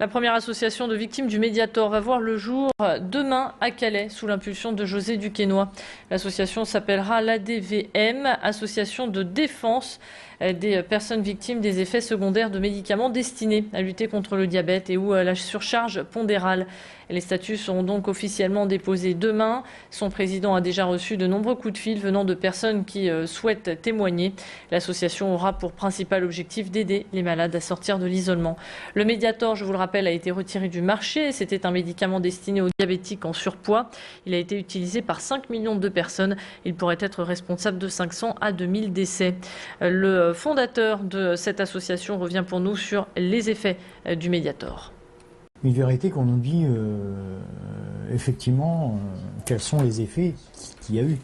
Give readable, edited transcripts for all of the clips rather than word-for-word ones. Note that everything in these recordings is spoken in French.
La première association de victimes du Mediator va voir le jour demain à Calais sous l'impulsion de José Duquesnoy. L'association s'appellera l'ADVM, Association de défense des personnes victimes des effets secondaires de médicaments destinés à lutter contre le diabète et ou la surcharge pondérale. Les statuts seront donc officiellement déposés demain. Son président a déjà reçu de nombreux coups de fil venant de personnes qui souhaitent témoigner. L'association aura pour principal objectif d'aider les malades à sortir de l'isolement. Le Mediator, je vous le rappelle, a été retiré du marché. C'était un médicament destiné aux diabétiques en surpoids. Il a été utilisé par 5 millions de personnes. Il pourrait être responsable de 500 à 2000 décès. Le fondateur de cette association revient pour nous sur les effets du Mediator. Une vérité qu'on nous dit effectivement quels sont les effets qu'il y a eu.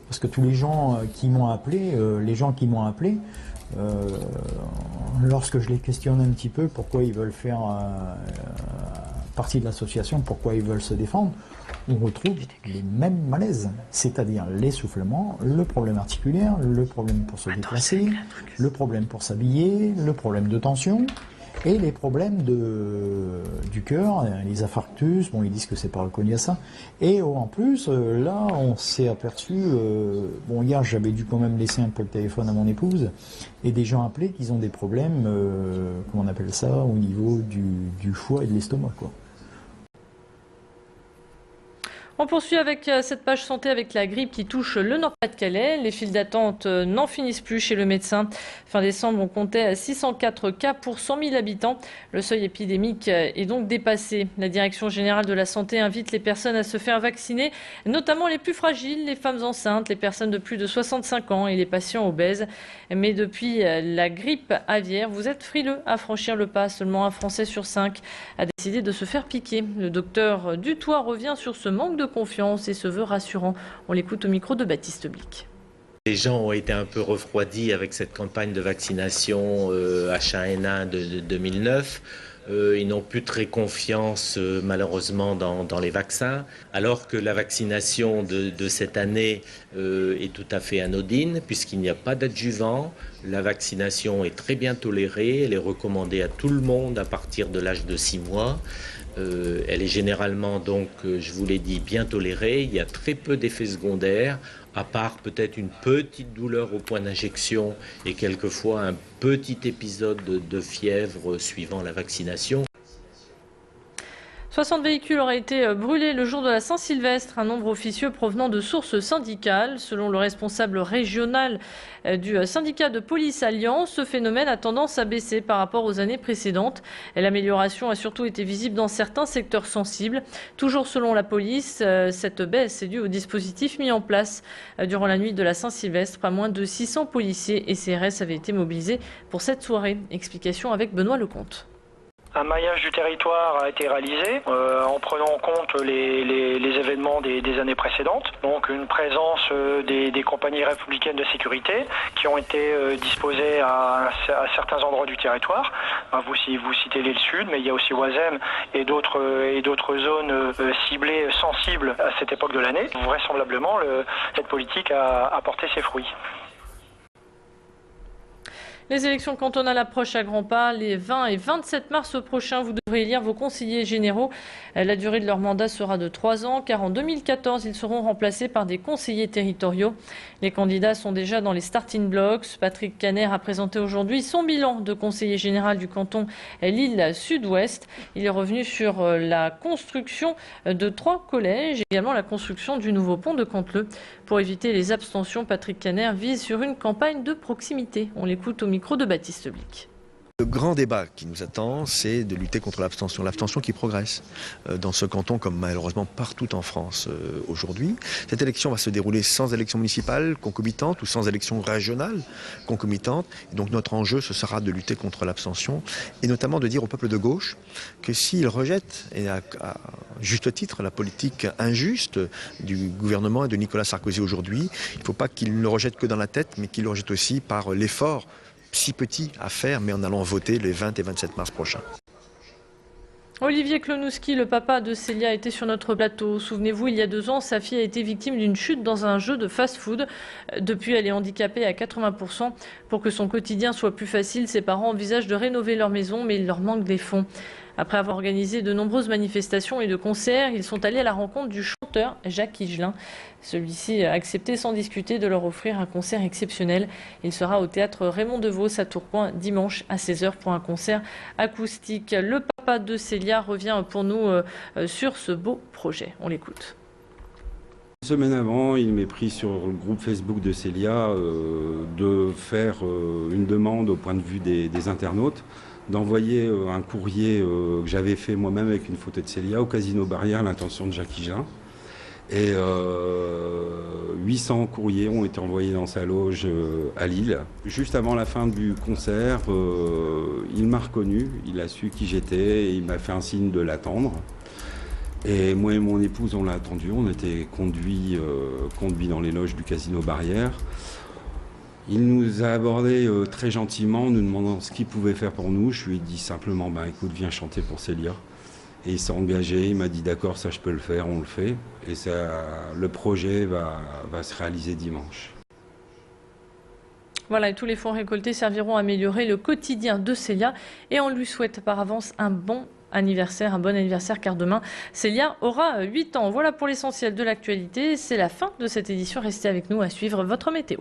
Parce que tous les gens qui m'ont appelé, lorsque je les questionne un petit peu pourquoi ils veulent faire partie de l'association, pourquoi ils veulent se défendre, on retrouve les mêmes malaises, c'est-à-dire l'essoufflement, le problème articulaire, le problème pour se déplacer, le problème pour s'habiller, le problème de tension et les problèmes du cœur, les infarctus, bon ils disent que c'est pas reconnu à ça. Et en plus, là on s'est aperçu, bon hier j'avais dû quand même laisser un peu le téléphone à mon épouse, et des gens appelaient qu'ils ont des problèmes, comment on appelle ça, au niveau du foie et de l'estomac quoi. On poursuit avec cette page santé avec la grippe qui touche le Nord-Pas-de-Calais. Les files d'attente n'en finissent plus chez le médecin. Fin décembre, on comptait 604 cas pour 100 000 habitants. Le seuil épidémique est donc dépassé. La Direction générale de la santé invite les personnes à se faire vacciner, notamment les plus fragiles, les femmes enceintes, les personnes de plus de 65 ans et les patients obèses. Mais depuis la grippe aviaire, vous êtes frileux à franchir le pas. Seulement un Français sur 5 a décidé de se faire piquer. Le docteur Dutoit revient sur ce manque de confiance et se veut rassurant. On l'écoute au micro de Baptiste Blic. Les gens ont été un peu refroidis avec cette campagne de vaccination H1N1 de 2009. Ils n'ont plus très confiance malheureusement dans les vaccins, alors que la vaccination de cette année est tout à fait anodine puisqu'il n'y a pas d'adjuvant. La vaccination est très bien tolérée, elle est recommandée à tout le monde à partir de l'âge de 6 mois. Elle est généralement donc, je vous l'ai dit, bien tolérée. Il y a très peu d'effets secondaires, à part peut-être une petite douleur au point d'injection et quelquefois un petit épisode de fièvre suivant la vaccination. 60 véhicules auraient été brûlés le jour de la Saint-Sylvestre, un nombre officieux provenant de sources syndicales. Selon le responsable régional du syndicat de police Alliance, ce phénomène a tendance à baisser par rapport aux années précédentes. L'amélioration a surtout été visible dans certains secteurs sensibles. Toujours selon la police, cette baisse est due au dispositif mis en place durant la nuit de la Saint-Sylvestre. Pas moins de 600 policiers et CRS avaient été mobilisés pour cette soirée. Explication avec Benoît Lecomte. Un maillage du territoire a été réalisé en prenant en compte les événements des années précédentes. Donc une présence des compagnies républicaines de sécurité qui ont été disposées à certains endroits du territoire. Vous citez l'île Sud, mais il y a aussi Oisem et d'autres zones ciblées, sensibles à cette époque de l'année. Vraisemblablement, cette politique a porté ses fruits. Les élections cantonales approchent à grands pas. Les 20 et 27 mars prochains, vous devrez élire vos conseillers généraux. La durée de leur mandat sera de 3 ans, car en 2014, ils seront remplacés par des conseillers territoriaux. Les candidats sont déjà dans les starting blocks. Patrick Caner a présenté aujourd'hui son bilan de conseiller général du canton Lille Sud-Ouest. Il est revenu sur la construction de 3 collèges, également la construction du nouveau pont de Canteleu. Pour éviter les abstentions, Patrick Caner vise sur une campagne de proximité. On l'écoute au micro de Baptiste Blic. Le grand débat qui nous attend, c'est de lutter contre l'abstention. L'abstention qui progresse dans ce canton, comme malheureusement partout en France aujourd'hui. Cette élection va se dérouler sans élection municipale concomitante ou sans élection régionale concomitante. Et donc notre enjeu, ce sera de lutter contre l'abstention et notamment de dire au peuple de gauche que s'il rejette, et à juste titre, la politique injuste du gouvernement et de Nicolas Sarkozy aujourd'hui, il ne faut pas qu'il ne le rejette que dans la tête, mais qu'il le rejette aussi par l'effort si petit à faire, mais en allant voter les 20 et 27 mars prochains. Olivier Klonowski, le papa de Célia, était sur notre plateau. Souvenez-vous, il y a 2 ans, sa fille a été victime d'une chute dans un jeu de fast-food. Depuis, elle est handicapée à 80%. Pour que son quotidien soit plus facile, ses parents envisagent de rénover leur maison, mais il leur manque des fonds. Après avoir organisé de nombreuses manifestations et de concerts, ils sont allés à la rencontre du chanteur Jacques Higelin. Celui-ci a accepté sans discuter de leur offrir un concert exceptionnel. Il sera au théâtre Raymond Devos à Tourcoing dimanche à 16h pour un concert acoustique. Le papa de Célia revient pour nous sur ce beau projet. On l'écoute. Une semaine avant, il m'est pris sur le groupe Facebook de Célia de faire une demande au point de vue des internautes, d'envoyer un courrier que j'avais fait moi-même avec une photo de Célia au Casino Barrière à l'intention de Jacques Higelin. Et 800 courriers ont été envoyés dans sa loge à Lille. Juste avant la fin du concert, il m'a reconnu, il a su qui j'étais et il m'a fait un signe de l'attendre. Et moi et mon épouse, on l'a attendu, on était conduits dans les loges du Casino Barrière. Il nous a abordés très gentiment, nous demandant ce qu'il pouvait faire pour nous. Je lui ai dit simplement, écoute, viens chanter pour Célia. Et il s'est engagé, il m'a dit d'accord, ça je peux le faire, on le fait. Et ça, le projet va se réaliser dimanche. Voilà, et tous les fonds récoltés serviront à améliorer le quotidien de Célia. Et on lui souhaite par avance un bon anniversaire, car demain, Célia aura 8 ans. Voilà pour l'essentiel de l'actualité. C'est la fin de cette édition. Restez avec nous à suivre votre météo.